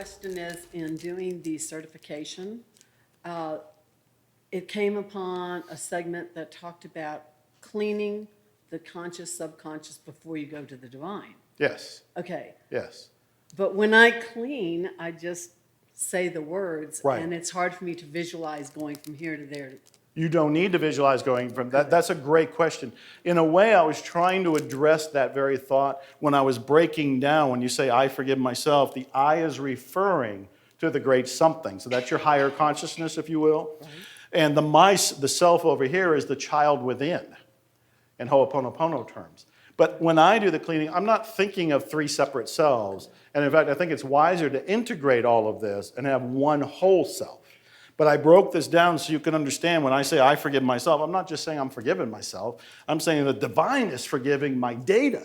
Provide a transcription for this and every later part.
question is, in doing the certification, it came upon a segment that talked about cleaning the conscious, subconscious before you go to the divine. Yes, Okay, yes. but when I clean, I just say the words, Right. and it's hard for me to visualize going from here to there. You don't need to visualize going from that. That's a great question. In a way, I was trying to address that very thought when I was breaking down. When you say, I forgive myself, the I is referring to the great something. So that's your higher consciousness, if you will. Right. And the self over here is the child within, in hooponopono terms. But when I do the cleaning, I'm not thinking of three separate selves. And in fact, I think it's wiser to integrate all of this and have one whole self. But I broke this down so you can understand when I say I forgive myself, I'm not just saying I'm forgiving myself. I'm saying the divine is forgiving my data.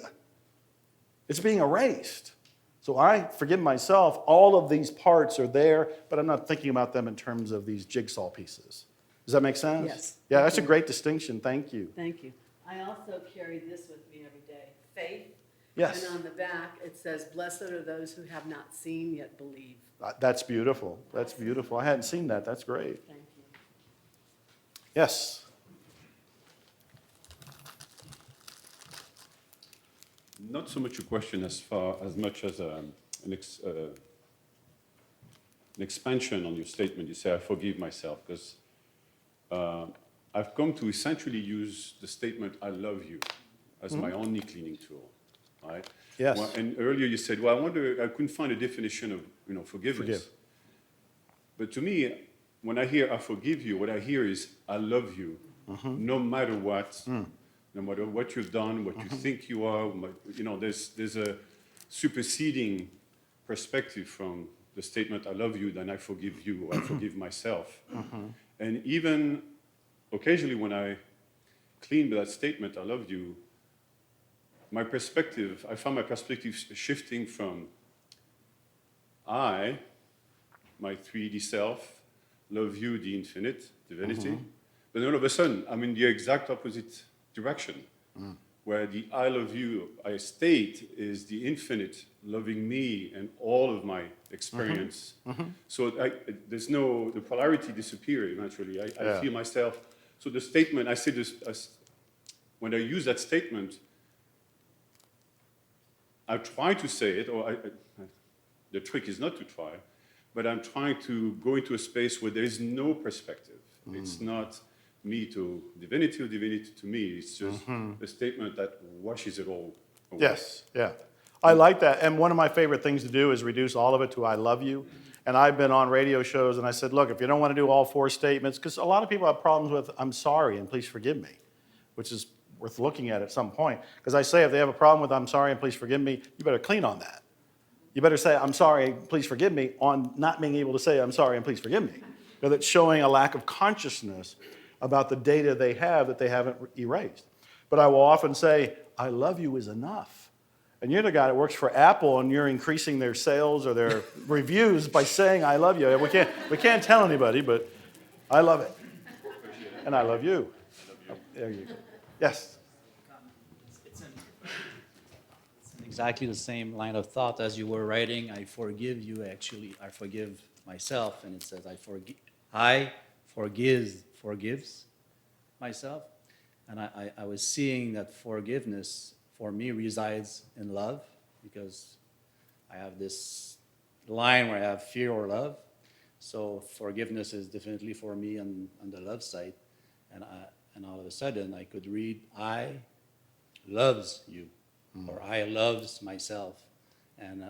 It's being erased. So I forgive myself. All of these parts are there, but I'm not thinking about them in terms of these jigsaw pieces. Does that make sense? Yes. Yeah, that's a great distinction. Thank you. Thank you. I also carry this with me every day, faith. Yes. And on the back, it says, blessed are those who have not seen yet believe. That's beautiful. That's beautiful. I hadn't seen that. That's great. Thank you. Yes. Not so much a question as much as an expansion on your statement. You say, I forgive myself, because I've come to essentially use the statement, I love you, as my only cleaning tool, right? Yes. Well, and earlier you said, well, I couldn't find a definition of forgiveness. Forgive. But to me, when I hear I forgive you, what I hear is I love you, no matter what, no matter what you've done, what you think you are. There's a superseding perspective from the statement I love you than I forgive you or I forgive myself. And even occasionally when I clean that statement, I love you, I found my perspective shifting from I, my 3D self, love you, the infinite, divinity, but all of a sudden, I'm in the exact opposite direction, where the I love you I state is the infinite loving me and all of my experience. So the polarity disappears eventually. I feel myself. So the statement, I say this, when I use that statement, I try to say it, or the trick is not to try, but I'm trying to go into a space where there is no perspective. It's not me to divinity or divinity to me. It's just a statement that washes it all away. Yes, yeah. I like that. And one of my favorite things to do is reduce all of it to I love you. And I've been on radio shows and I said, look, if you don't want to do all four statements, because a lot of people have problems with I'm sorry and please forgive me, which is worth looking at some point. Because I say if they have a problem with I'm sorry and please forgive me, you better clean on that. You better say I'm sorry, please forgive me on not being able to say I'm sorry and please forgive me. Because it's showing a lack of consciousness about the data they have that they haven't erased. But I will often say, I love you is enough. And you're the guy that works for Apple and you're increasing their sales or their reviews by saying I love you. We can't tell anybody, but I love it. And I love you. There you go. Yes? It's in exactly the same line of thought as you were writing. I forgive you, actually. I forgive myself. And it says I forgives myself. And I was seeing that forgiveness for me resides in love, because I have this line where I have fear or love. So forgiveness is definitely for me on the love side. And all of a sudden I could read, I loves you, or I loves myself. And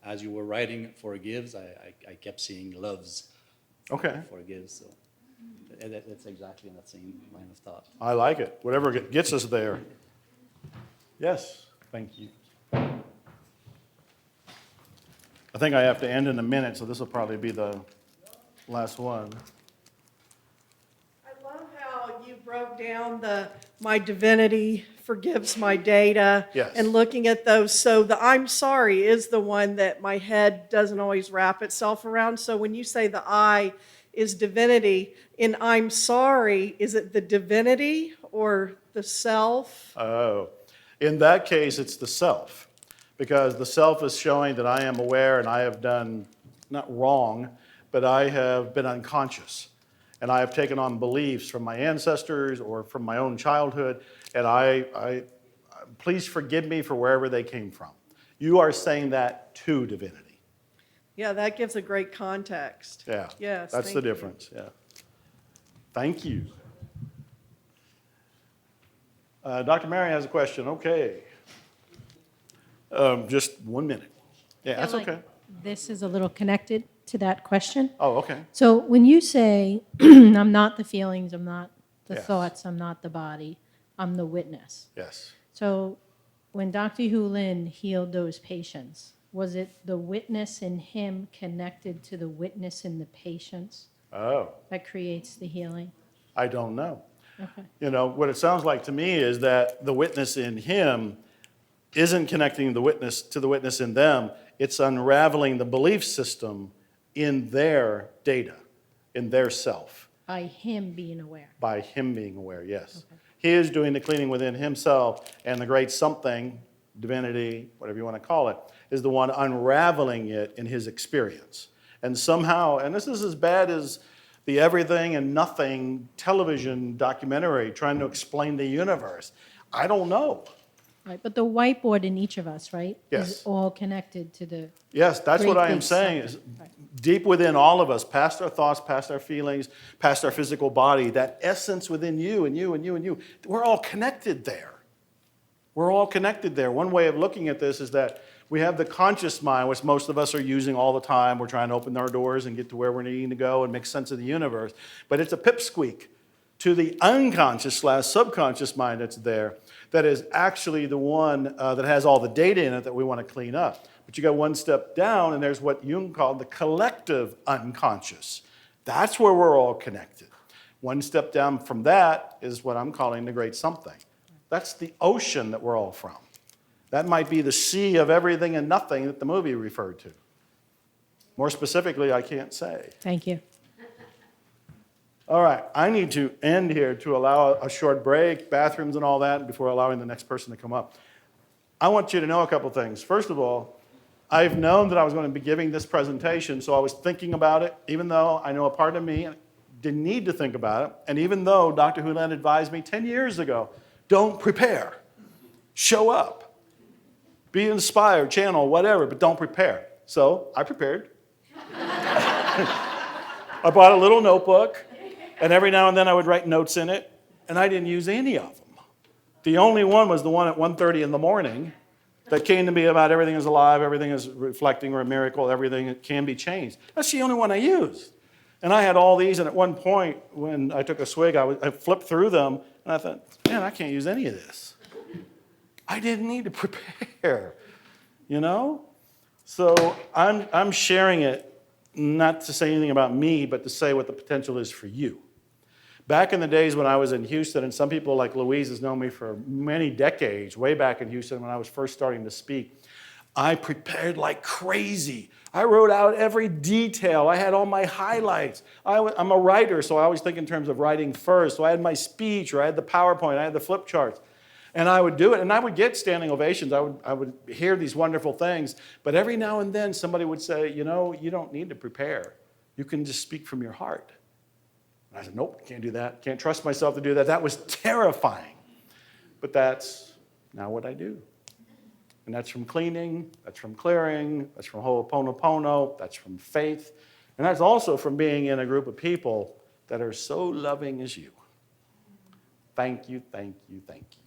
as you were writing forgives, I kept seeing loves. Okay. Forgives. So that's exactly in that same line of thought. I like it. Whatever gets us there. Yes, thank you. I think I have to end in a minute, so this will probably be the last one. I love how you broke down my divinity forgives my data. Yes. And looking at those. So the I'm sorry is the one that my head doesn't always wrap itself around. So when you say the I is divinity, in I'm sorry, is it the divinity or the self? Oh, in that case, it's the self. because the self is showing that I am aware and I have done, not wrong, but I have been unconscious. And I have taken on beliefs from my ancestors or from my own childhood, and please forgive me for wherever they came from. You are saying that to divinity. Yeah, that gives a great context. Yeah. Yes, That's thank the you. difference, yeah. Thank you. Dr. Mary has a question, okay. Just 1 minute. Yeah, that's feel like okay. This is a little connected to that question. Oh, okay. So when you say, I'm not the feelings, I'm not the Yes. thoughts, I'm not the body, I'm the witness. Yes. So when Dr. Hu Lin healed those patients, was it the witness in him connected to the witness in the patients Oh, that creates the healing? I don't know. Okay. You know, what it sounds like to me is that the witness in him isn't connecting the witness to the witness in them. It's unraveling the belief system in their data, in their self, By him being aware. by him being aware, yes. Okay. He is doing the cleaning within himself, and the great something, divinity, whatever you want to call it, is the one unraveling it in his experience. And somehow, and this is as bad as the everything and nothing television documentary trying to explain the universe. I don't know. Right, but the whiteboard in each of us, right? Yes. Is all connected to the, Yes, that's what Great I am big saying is something. Right. deep within all of us, past our thoughts, past our feelings, past our physical body, that essence within you and you and you and you, we're all connected there. We're all connected there. One way of looking at this is that we have the conscious mind, which most of us are using all the time. We're trying to open our doors and get to where we're needing to go and make sense of the universe. But it's a pipsqueak to the unconscious/subconscious mind that's there, that is actually the one that has all the data in it that we want to clean up. But you go one step down, and there's what Jung called the collective unconscious. That's where we're all connected. One step down from that is what I'm calling the great something. That's the ocean that we're all from. That might be the sea of everything and nothing that the movie referred to. More specifically, I can't say. thank you. All right, I need to end here to allow a short break, bathrooms and all that, before allowing the next person to come up. I want you to know a couple things. First of all, I've known that I was going to be giving this presentation, so I was thinking about it, even though I know a part of me didn't need to think about it, and even though Dr. Hulan advised me 10 years ago, don't prepare, show up, be inspired, channel, whatever, but don't prepare. So I prepared. I bought a little notebook, and every now and then I would write notes in it, and I didn't use any of them. The only one was the one at 1:30 in the morning that came to me about everything is alive, everything is reflecting or a miracle, everything can be changed. That's the only one I used. And I had all these, and at one point when I took a swig, I flipped through them, and I thought, man, I can't use any of this. I didn't need to prepare, you know? So I'm sharing it not to say anything about me, but to say what the potential is for you. Back in the days when I was in Houston, and some people like Louise has known me for many decades, way back in Houston when I was first starting to speak, I prepared like crazy. I wrote out every detail. I had all my highlights. I'm a writer, so I always think in terms of writing first. So I had my speech, or I had the PowerPoint, I had the flip charts. And I would do it, and I would get standing ovations. I would hear these wonderful things. But every now and then, somebody would say, you know, you don't need to prepare. You can just speak from your heart. And I said, nope, can't do that. Can't trust myself to do that. That was terrifying. But that's now what I do. And that's from cleaning, that's from clearing, that's from hooponopono, that's from faith. And that's also from being in a group of people that are so loving as you. Thank you, thank you, thank you.